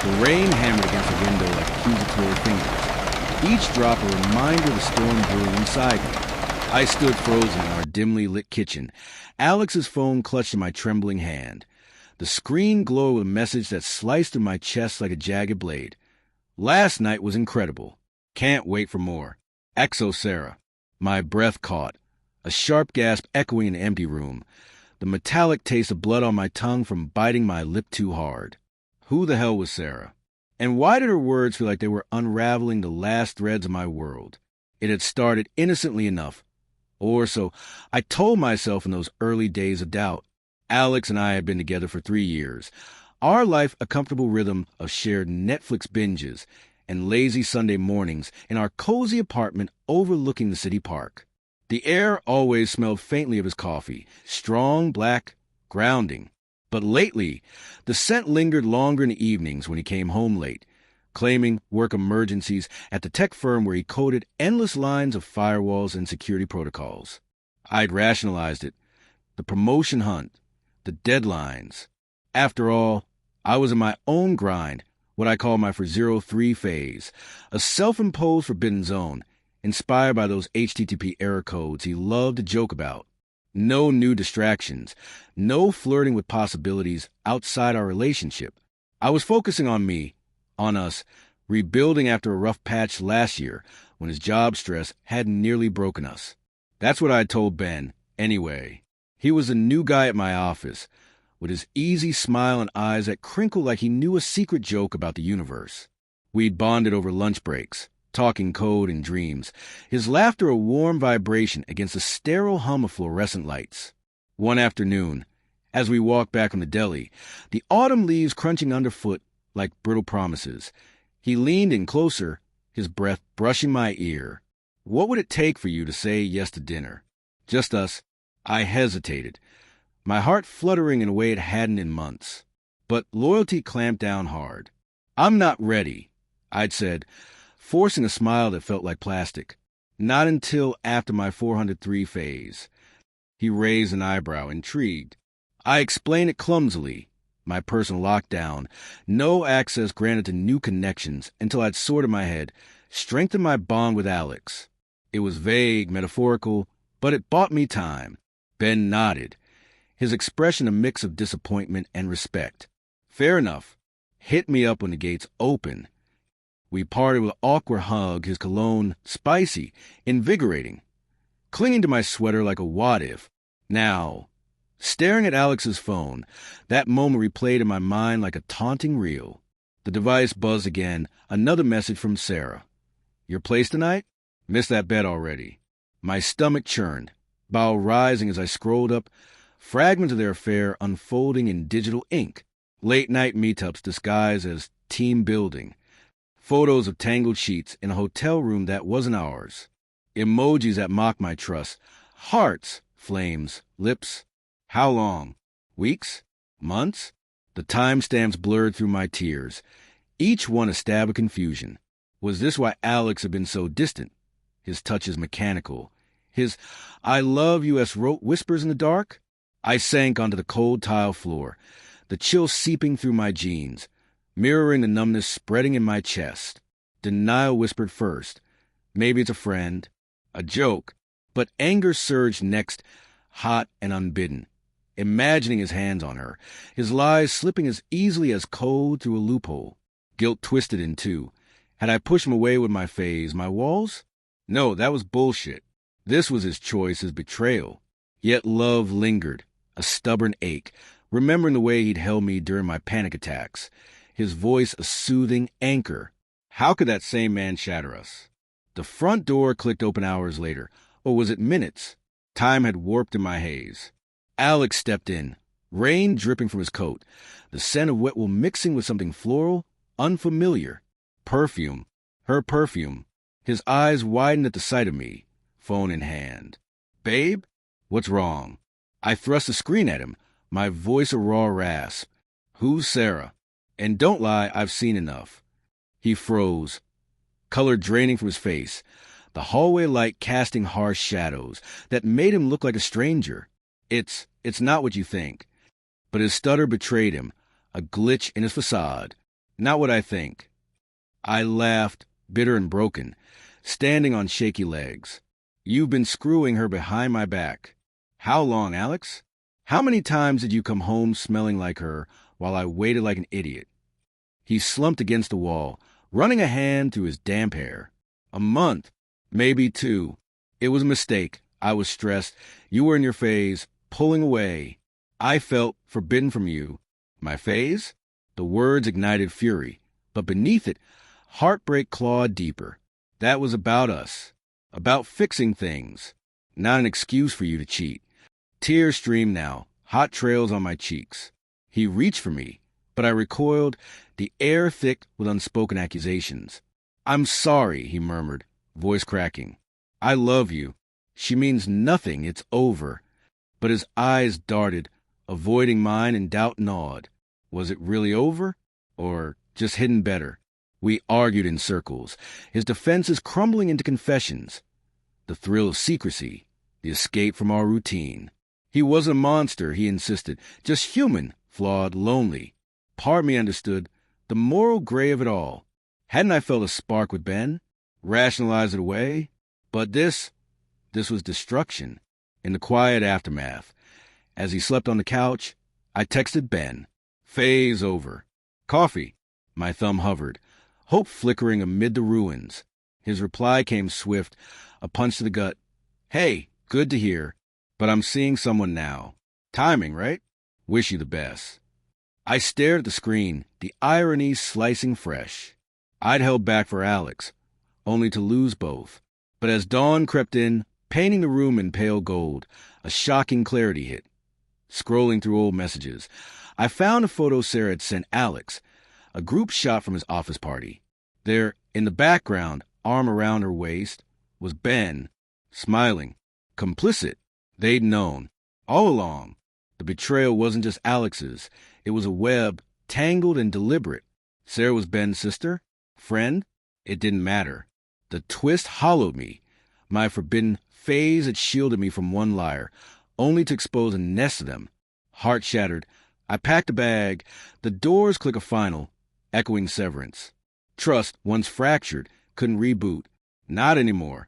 The rain hammered against the window like accusatory fingers, each drop a reminder of the storm brewing inside me. I stood frozen in our dimly lit kitchen, Alex's phone clutched in my trembling hand. The screen glowed with a message that sliced through my chest like a jagged blade. Last night was incredible. Can't wait for more. Exo Sarah. My breath caught, a sharp gasp echoing in the empty room, the metallic taste of blood on my tongue from biting my lip too hard. Who the hell was Sarah? And why did her words feel like they were unraveling the last threads of my world? It had started innocently enough. Or so I told myself in those early days of doubt. Alex and I had been together for 3 years. Our life a comfortable rhythm of shared Netflix binges and lazy Sunday mornings in our cozy apartment overlooking the city park. The air always smelled faintly of his coffee, strong, black, grounding. But lately, the scent lingered longer in the evenings when he came home late, claiming work emergencies at the tech firm where he coded endless lines of firewalls and security protocols. I'd rationalized it. The promotion hunt, the deadlines. After all, I was in my own grind, what I call my for 03 phase, a self-imposed forbidden zone, inspired by those HTTP error codes he loved to joke about. No new distractions, no flirting with possibilities outside our relationship. I was focusing on me, on us, rebuilding after a rough patch last year when his job stress hadn't nearly broken us. That's what I told Ben, anyway. He was a new guy at my office, with his easy smile and eyes that crinkled like he knew a secret joke about the universe. We'd bonded over lunch breaks, talking code and dreams, his laughter a warm vibration against the sterile hum of fluorescent lights. One afternoon, as we walked back from the deli, the autumn leaves crunching underfoot like brittle promises, he leaned in closer, his breath brushing my ear. What would it take for you to say yes to dinner? Just us. I hesitated, my heart fluttering in a way it hadn't in months. But loyalty clamped down hard. I'm not ready, I'd said, forcing a smile that felt like plastic. Not until after my 403 phase. He raised an eyebrow, intrigued. I explained it clumsily. My personal lockdown, no access granted to new connections until I'd sorted my head, strengthened my bond with Alex. It was vague, metaphorical, but it bought me time. Ben nodded, his expression a mix of disappointment and respect. Fair enough. Hit me up when the gates open. We parted with an awkward hug, his cologne spicy, invigorating, clinging to my sweater like a what-if. Now, staring at Alex's phone, that moment replayed in my mind like a taunting reel. The device buzzed again, another message from Sarah. Your place tonight? Missed that bet already. My stomach churned, bowel rising as I scrolled up, fragments of their affair unfolding in digital ink. Late-night meetups disguised as team building. Photos of tangled sheets in a hotel room that wasn't ours. Emojis that mocked my trust. Hearts, flames, lips. How long? Weeks? Months? The timestamps blurred through my tears, each one a stab of confusion. Was this why Alex had been so distant? His touches mechanical. His I love you as wrote whispers in the dark? I sank onto the cold tile floor, the chill seeping through my jeans, mirroring the numbness spreading in my chest. Denial whispered first. Maybe it's a friend, a joke. But anger surged next, hot and unbidden. Imagining his hands on her, his lies slipping as easily as code through a loophole. Guilt twisted in two. Had I pushed him away with my phase, my walls? No, that was bullshit. This was his choice, his betrayal. Yet love lingered, a stubborn ache, remembering the way he'd held me during my panic attacks. His voice a soothing anchor. How could that same man shatter us? The front door clicked open hours later. Or was it minutes? Time had warped in my haze. Alex stepped in, rain dripping from his coat, the scent of wet wool mixing with something floral, unfamiliar. Perfume. Her perfume. His eyes widened at the sight of me, phone in hand. Babe? What's wrong? I thrust the screen at him, my voice a raw rasp. Who's Sarah? And don't lie, I've seen enough. He froze, color draining from his face, the hallway light casting harsh shadows that made him look like a stranger. It's not what you think. But his stutter betrayed him, a glitch in his facade. Not what I think. I laughed, bitter and broken, standing on shaky legs. You've been screwing her behind my back. How long, Alex? How many times did you come home smelling like her while I waited like an idiot? He slumped against the wall, running a hand through his damp hair. A month, maybe 2. It was a mistake. I was stressed. You were in your phase, pulling away. I felt forbidden from you. My phase? The words ignited fury, but beneath it, heartbreak clawed deeper. That was about us, about fixing things, not an excuse for you to cheat. Tears streamed now, hot trails on my cheeks. He reached for me, but I recoiled, the air thick with unspoken accusations. I'm sorry, he murmured, voice cracking. I love you. She means nothing, it's over. But his eyes darted, avoiding mine, and doubt gnawed. Was it really over? Or just hidden better? We argued in circles, his defenses crumbling into confessions. The thrill of secrecy, the escape from our routine. He wasn't a monster, he insisted, just human, flawed, lonely. Part of me understood the moral gray of it all. Hadn't I felt a spark with Ben? Rationalized it away? But this was destruction. In the quiet aftermath, as he slept on the couch, I texted Ben. Phase over. Coffee. My thumb hovered, hope flickering amid the ruins. His reply came swift, a punch to the gut. Hey, good to hear, but I'm seeing someone now. Timing, right? Wish you the best. I stared at the screen, the irony slicing fresh. I'd held back for Alex, only to lose both. But as dawn crept in, painting the room in pale gold, a shocking clarity hit. Scrolling through old messages, I found a photo Sarah had sent Alex, a group shot from his office party. There, in the background, arm around her waist, was Ben, smiling, complicit. They'd known, all along. The betrayal wasn't just Alex's. It was a web, tangled and deliberate. Sarah was Ben's sister? Friend? It didn't matter. The twist hollowed me. My forbidden phase had shielded me from one liar, only to expose a nest of them. Heart shattered, I packed a bag. The doors click a final, echoing severance. Trust, once fractured, couldn't reboot. Not anymore.